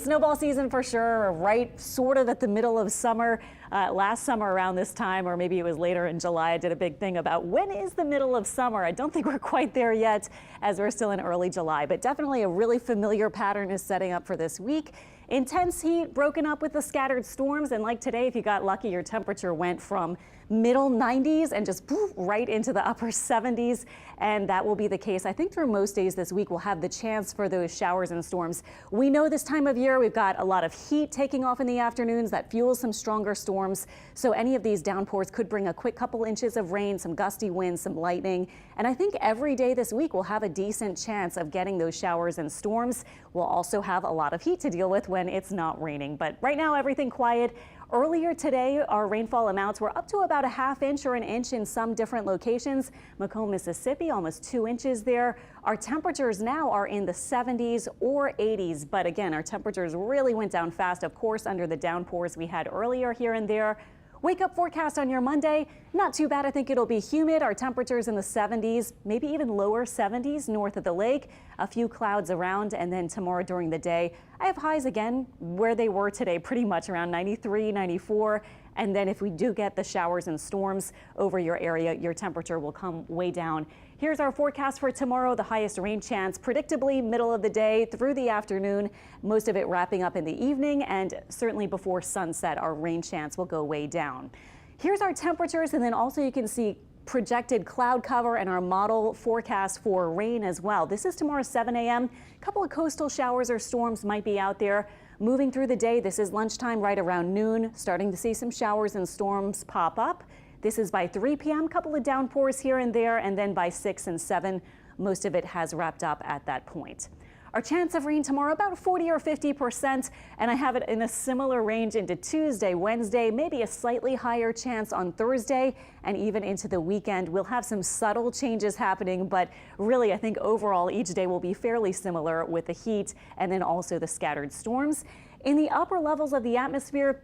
snowball season for sure, right sort of at the middle of summer. Last summer around this time, or maybe it was later in July, I did a big thing about when is the middle of summer. I don't think we're quite there yet as we're still in early July, but definitely a really familiar pattern is setting up for this week. Intense heat broken up with the scattered storms, and like today, if you got lucky, your temperature went from middle 90s and just poof, right into the upper 70s, and that will be the case I think through most days this week. We'll have the chance for those showers and storms. We know this time of year we've got a lot of heat taking off in the afternoons that fuels some stronger storms, so any of these downpours could bring a quick couple inches of rain, some gusty winds, some lightning, and I think every day this week we'll have a decent chance of getting those showers and storms. We'll also have a lot of heat to deal with when it's not raining, but right now everything quiet. Earlier today, our rainfall amounts were up to about a ½ inch or an inch in some different locations. Macomb, Mississippi, almost 2 inches there. Our temperatures now are in the 70s or 80s, but again, our temperatures really went down fast, of course, under the downpours we had earlier here and there. Wake up forecast on your Monday, not too bad. I think it'll be humid. Our temperatures in the 70s, maybe even lower 70s north of the lake. A few clouds around, and then tomorrow during the day, I have highs again where they were today, pretty much around 93, 94. And then if we do get the showers and storms over your area, your temperature will come way down. Here's our forecast for tomorrow. The highest rain chance predictably middle of the day through the afternoon, most of it wrapping up in the evening, and certainly before sunset, our rain chance will go way down. Here's our temperatures, and then also you can see projected cloud cover and our model forecast for rain as well. This is tomorrow 7 a.m. A couple of coastal showers or storms might be out there. Moving through the day, this is lunchtime right around noon, starting to see some showers and storms pop up. This is by 3 p.m., couple of downpours here and there, and then by 6 and 7, most of it has wrapped up at that point. Our chance of rain tomorrow, about 40 or 50%, and I have it in a similar range into Tuesday, Wednesday, maybe a slightly higher chance on Thursday, and even into the weekend. We'll have some subtle changes happening, but really I think overall each day will be fairly similar with the heat and then also the scattered storms. In the upper levels of the atmosphere,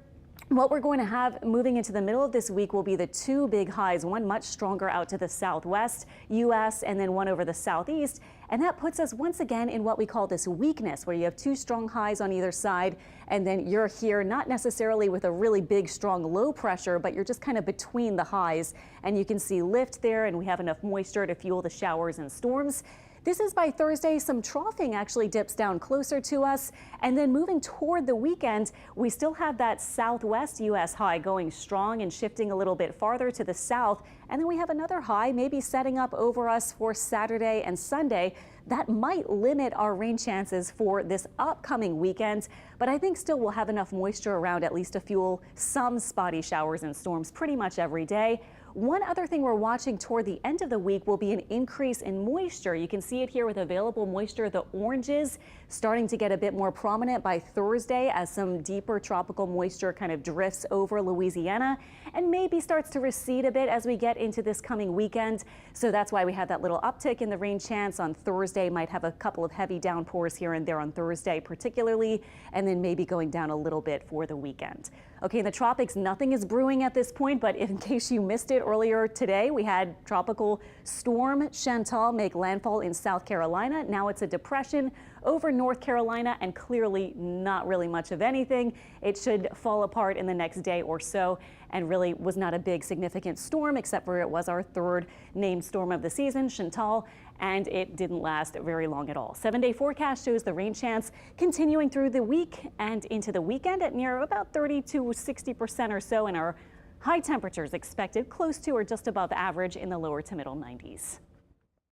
what we're going to have moving into the middle of this week will be the two big highs, one much stronger out to the southwest U.S. and then one over the southeast. And that puts us once again in what we call this weakness, where you have two strong highs on either side. And then you're here not necessarily with a really big, strong low pressure, but you're just kind of between the highs. And you can see lift there, and we have enough moisture to fuel the showers and storms. This is by Thursday. Some troughing actually dips down closer to us. And then moving toward the weekend, we still have that southwest U.S. high going strong and shifting a little bit farther to the south. And then we have another high maybe setting up over us for Saturday and Sunday. That might limit our rain chances for this upcoming weekend, but I think still we'll have enough moisture around at least to fuel some spotty showers and storms pretty much every day. One other thing we're watching toward the end of the week will be an increase in moisture. You can see it here with available moisture. The oranges starting to get a bit more prominent by Thursday as some deeper tropical moisture kind of drifts over Louisiana and maybe starts to recede a bit as we get into this coming weekend. So that's why we have that little uptick in the rain chance on Thursday. Might have a couple of heavy downpours here and there on Thursday particularly, and then maybe going down a little bit for the weekend. Okay, in the tropics, nothing is brewing at this point, but in case you missed it earlier today, we had tropical storm Chantal make landfall in South Carolina. Now it's a depression over North Carolina, and clearly not really much of anything. It should fall apart in the next day or so, and really was not a big significant storm, except for it was our third named storm of the season, Chantal, and it didn't last very long at all. 7-day forecast shows the rain chance continuing through the week and into the weekend at near about 30 to 60% or so, and our high temperatures expected close to or just above average in the lower to middle 90s.